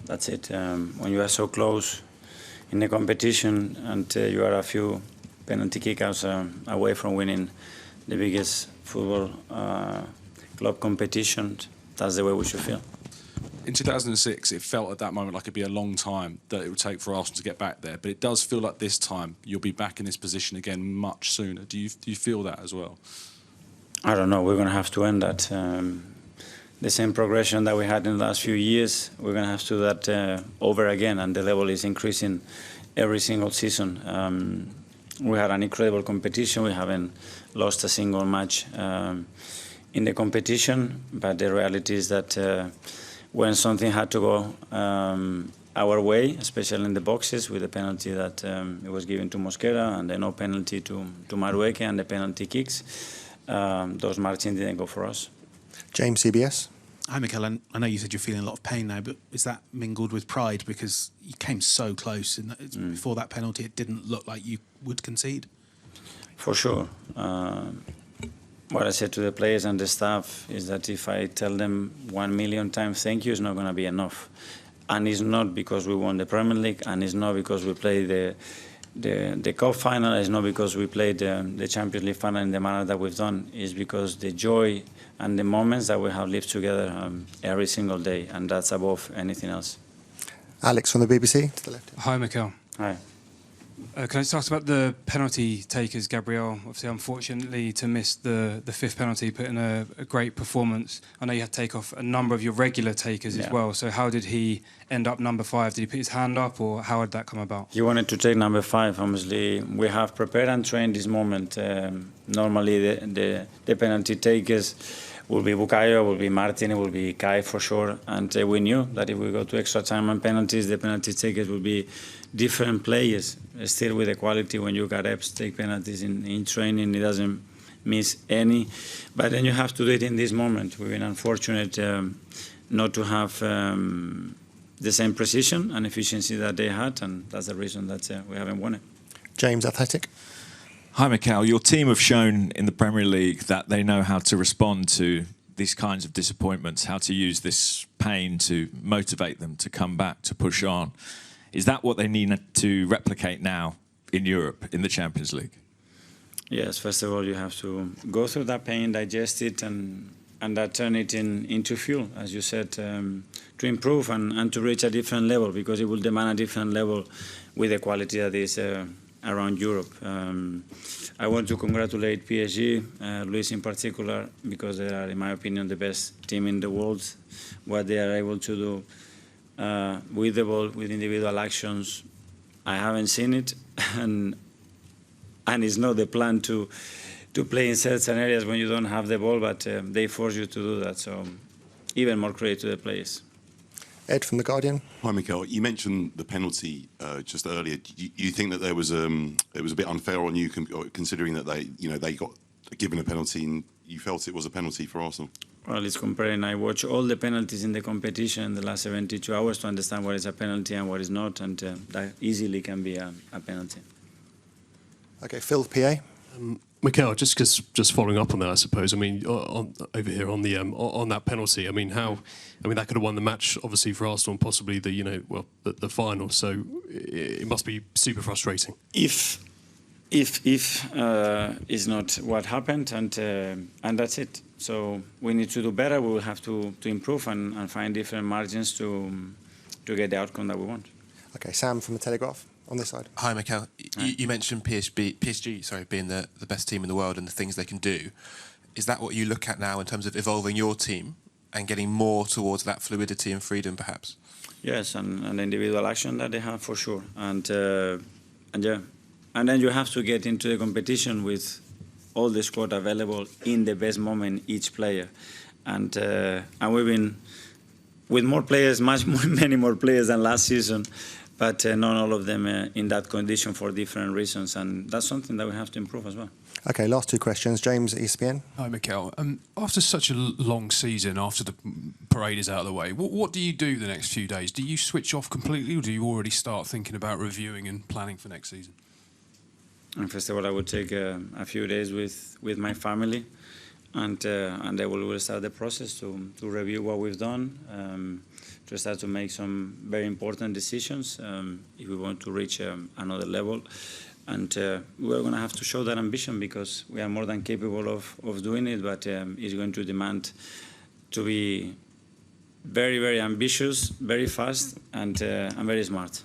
That's it. When you are so close in the competition and you are a few penalty kickouts away from winning the biggest football club competition, that's the way we should feel. In 2006, it felt at that moment like it'd be a long time that it would take for Arsenal to get back there. But it does feel like this time you'll be back in this position again much sooner. Do you feel that as well? I don't know. We're going to have to end that. The same progression that we had in the last few years, we're going to have to do that over again. And the level is increasing every single season. We had an incredible competition. We haven't lost a single match in the competition. But the reality is that when something had to go our way, especially in the boxes with the penalty that it was given to Mosquera and the no penalty to Marueke and the penalty kicks, those margins didn't go for us. James, CBS. Hi, Mikel. I know you said you're feeling a lot of pain now, but is that mingled with pride? Because you came so close, and before that penalty, it didn't look like you would concede. For sure. What I said to the players and the staff is that if I tell them 1 million times thank you, it's not going to be enough. And it's not because we won the Premier League, and it's not because we played the cup final, it's not because we played the Champions League final in the manner that we've done. It's because the joy and the moments that we have lived together every single day, and that's above anything else. Alex from the BBC, to the left. Hi, Mikel. Hi. Can I just ask about the penalty takers, Gabriel? Obviously, unfortunately, to miss the fifth penalty, put in a great performance. I know you had to take off a number of your regular takers as well. So how did he end up number 5? Did he put his hand up, or how did that come about? He wanted to take number 5. Obviously, we have prepared and trained this moment. Normally, the penalty takers will be Bukayo, will be Martin, it will be Kai for sure. And we knew that if we go to extra time and penalties, the penalty takers will be different players. Still with the quality, when you got reps, take penalties in training, he doesn't miss any. But then you have to do it in this moment. We've been unfortunate not to have the same precision and efficiency that they had, and that's the reason that we haven't won it. James, Athletic. Hi, Mikel. Your team have shown in the Premier League that they know how to respond to these kinds of disappointments, how to use this pain to motivate them to come back, to push on. Is that what they need to replicate now in Europe, in the Champions League? Yes, first of all, you have to go through that pain, digest it, and that turn it into fuel, as you said, to improve and to reach a different level, because it will demand a different level with the quality that is around Europe. I want to congratulate PSG, Luis in particular, because they are, in my opinion, the best team in the world. What they are able to do with the ball, with individual actions, I haven't seen it, and it's not the plan to play in certain areas when you don't have the ball, but they force you to do that. So even more credit to the players. Ed from The Guardian. Hi, Mikel. You mentioned the penalty just earlier. Do you think that it was a bit unfair on you, considering that they got given a penalty and you felt it was a penalty for Arsenal? Well, it's comparing. I watch all the penalties in the competition in the last 72 hours to understand what is a penalty and what is not, and that easily can be a penalty. Okay, Phil, PA. Mikel, just following up on that, I suppose. I mean, over here on the on that penalty. I mean, that could have won the match, obviously, for Arsenal, and possibly the final. So it must be super frustrating. If is not what happened, and that's it. So we need to do better. We will have to improve and find different margins to get the outcome that we want. Okay, Sam from The Telegraph. On this side. Hi, Mikel. You mentioned PSG being the best team in the world and the things they can do. Is that what you look at now in terms of evolving your team and getting more towards that fluidity and freedom, perhaps? Yes, and individual action that they have for sure. And yeah, and then you have to get into the competition with all the squad available in the best moment, each player. And we've been with more players, many more players than last season. But not all of them in that condition for different reasons, and that's something that we have to improve as well. Okay, last two questions. James, ESPN. Hi, Mikel. After such a long season, after the parade is out of the way, what do you do the next few days? Do you switch off completely, or do you already start thinking about reviewing and planning for next season? And first of all, I would take a few days with my family, and then we'll start the process to review what we've done, to start to make some very important decisions if we want to reach another level. And we're going to have to show that ambition because we are more than capable of doing it, but it's going to demand to be very, very ambitious, very fast, and very smart.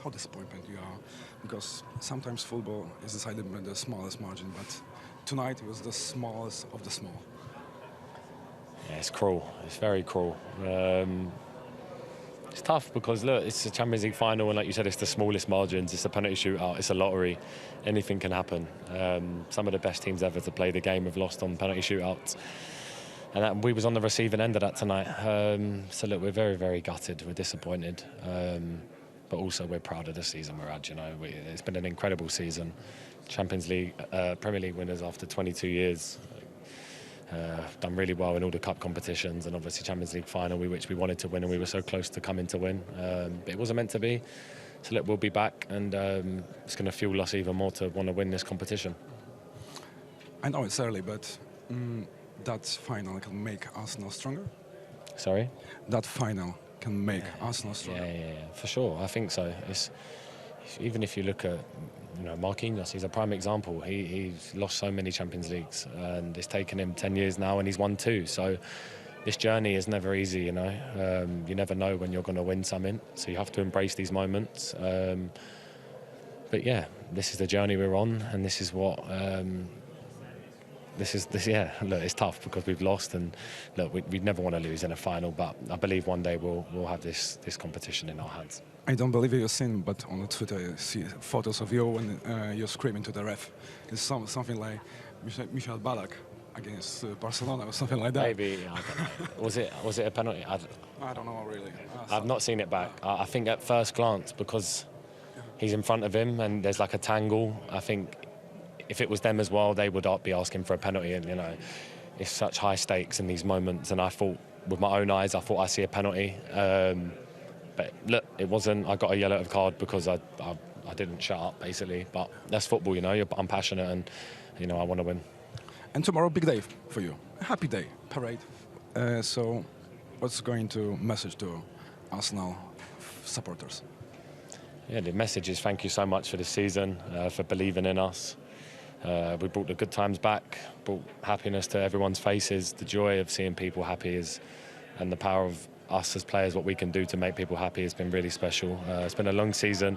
How disappointed you are, because sometimes football is decided by the smallest margin, but tonight it was the smallest of the small. Yeah, it's cruel. It's very cruel. It's tough because, look, it's a Champions League final and, like you said, it's the smallest margins. It's a penalty shootout. It's a lottery. Anything can happen. Some of the best teams ever to play the game have lost on penalty shootouts. And we was on the receiving end of that tonight. So, look, we're very, very gutted. We're disappointed. But also we're proud of the season we're at. You know, it's been an incredible season. Champions League, Premier League winners after 22 years. Done really well in all the cup competitions, and obviously Champions League final, which we wanted to win, and we were so close to coming to win. But it wasn't meant to be. So look, we'll be back, and it's going to fuel us even more to want to win this competition. I know it's early, but that final can make Arsenal stronger? Sorry? That final can make Arsenal stronger? Yeah, for sure. I think so. Even if you look at, Marquinhos, he's a prime example. He's lost so many Champions Leagues, and it's taken him 10 years now, and he's won 2. So this journey is never easy, you never know when you're going to win something, so you have to embrace these moments. But yeah, this is the journey we're on, and this is what... Look, it's tough because we've lost, and look, we'd never want to lose in a final, but I believe one day we'll have this competition in our hands. I don't believe you've seen, but on Twitter you see photos of you and you're screaming to the ref. It's something like Michel Ballack against Barcelona or something like that. Maybe, I don't know. Was it a penalty? I don't know really. I've not seen it back. I think at first glance, because he's in front of him and there's like a tangle, I think if it was them as well, they would be asking for a penalty, and it's such high stakes in these moments, and I thought with my own eyes I see a penalty. But look, it wasn't. I got a yellow card because I didn't shut up, basically. But that's football, I'm passionate, and I want to win. And tomorrow, big day for you. A happy day, parade. So, what's going to message to Arsenal supporters? Yeah, the message is thank you so much for this season, for believing in us. We brought the good times back, brought happiness to everyone's faces. The joy of seeing people happy and the power of us as players, what we can do to make people happy, has been really special. It's been a long season.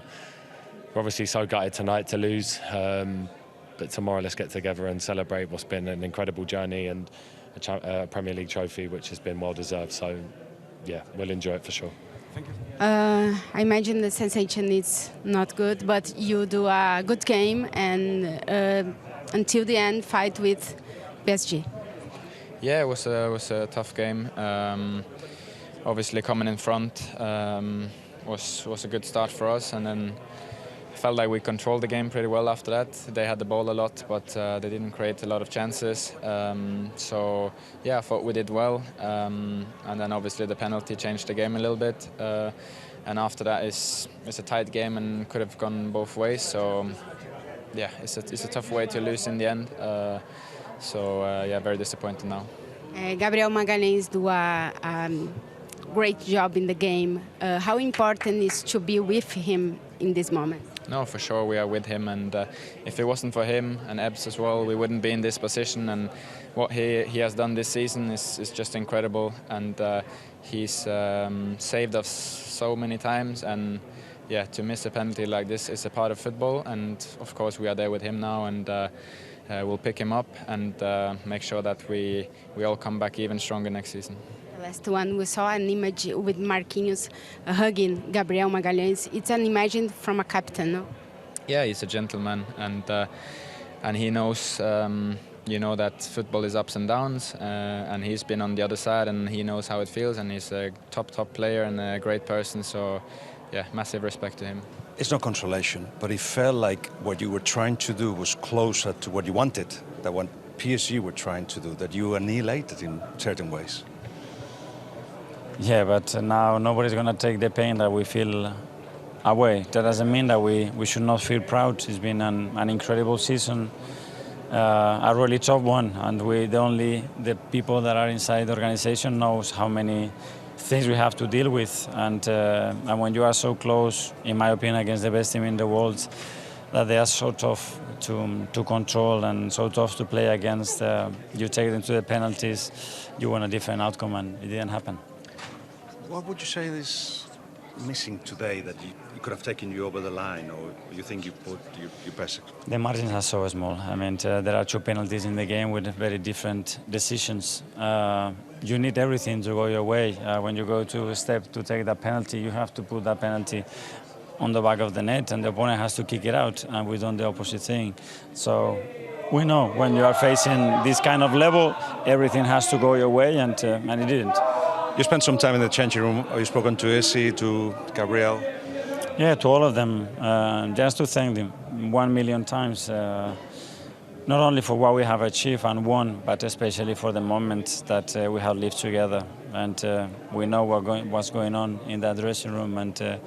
We're obviously so gutted tonight to lose, but tomorrow let's get together and celebrate what's been an incredible journey and a Premier League trophy, which has been well deserved. So, yeah, we'll enjoy it for sure. Thank you. I imagine the sensation is not good, but you do a good game and until the end fight with PSG. Yeah, it was a tough game. Obviously, coming in front was a good start for us, and then felt like we controlled the game pretty well after that. They had the ball a lot, but they didn't create a lot of chances. So yeah, I thought we did well. And then obviously the penalty changed the game a little bit. And after that, it's a tight game and could have gone both ways. So yeah, it's a tough way to lose in the end. Yeah, very disappointed now. Gabriel Magalhães do a great job in the game. How important is to be with him in this moment? No, for sure we are with him, and if it wasn't for him and Ebbs as well, we wouldn't be in this position. And what he has done this season is just incredible, and he's saved us so many times. And yeah, to miss a penalty like this is a part of football, and of course we are there with him now, and we'll pick him up and make sure that we all come back even stronger next season. Last one, we saw an image with Marquinhos hugging Gabriel Magalhães. It's an image from a captain, no? Yeah, he's a gentleman, and he knows, that football is ups and downs, and he's been on the other side, and he knows how it feels, and he's a top player and a great person. So, yeah, massive respect to him. It's no consolation, but it felt like what you were trying to do was closer to what you wanted, that what PSG were trying to do, that you annihilated in certain ways. Yeah, but now nobody's going to take the pain that we feel away. That doesn't mean that we should not feel proud. It's been an incredible season, a really tough one, and the people that are inside the organization knows how many things we have to deal with. And when you are so close, in my opinion, against the best team in the world, that they are so tough to control and so tough to play against, you take them to the penalties, you want a different outcome, and it didn't happen. What would you say is missing today that you could have taken you over the line, or you think you put your best? The margins are so small. I mean, there are 2 penalties in the game with very different decisions. You need everything to go your way. When you go to a step to take that penalty, you have to put that penalty on the back of the net, and the opponent has to kick it out, and we've done the opposite thing. So we know when you are facing this kind of level, everything has to go your way, and it didn't. You spent some time in the changing room. Have you spoken to Issy, to Gabriel? Yeah, to all of them. Just to thank them 1 million times. Not only for what we have achieved and won, but especially for the moments that we have lived together. And we know what's going on in that dressing room. And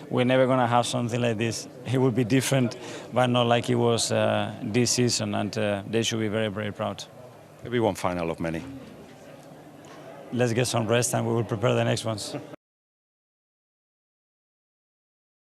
we're never going to have something like this. It will be different, but not like it was this season. And they should be very, very proud. Maybe one final of many. Let's get some rest and we will prepare the next ones.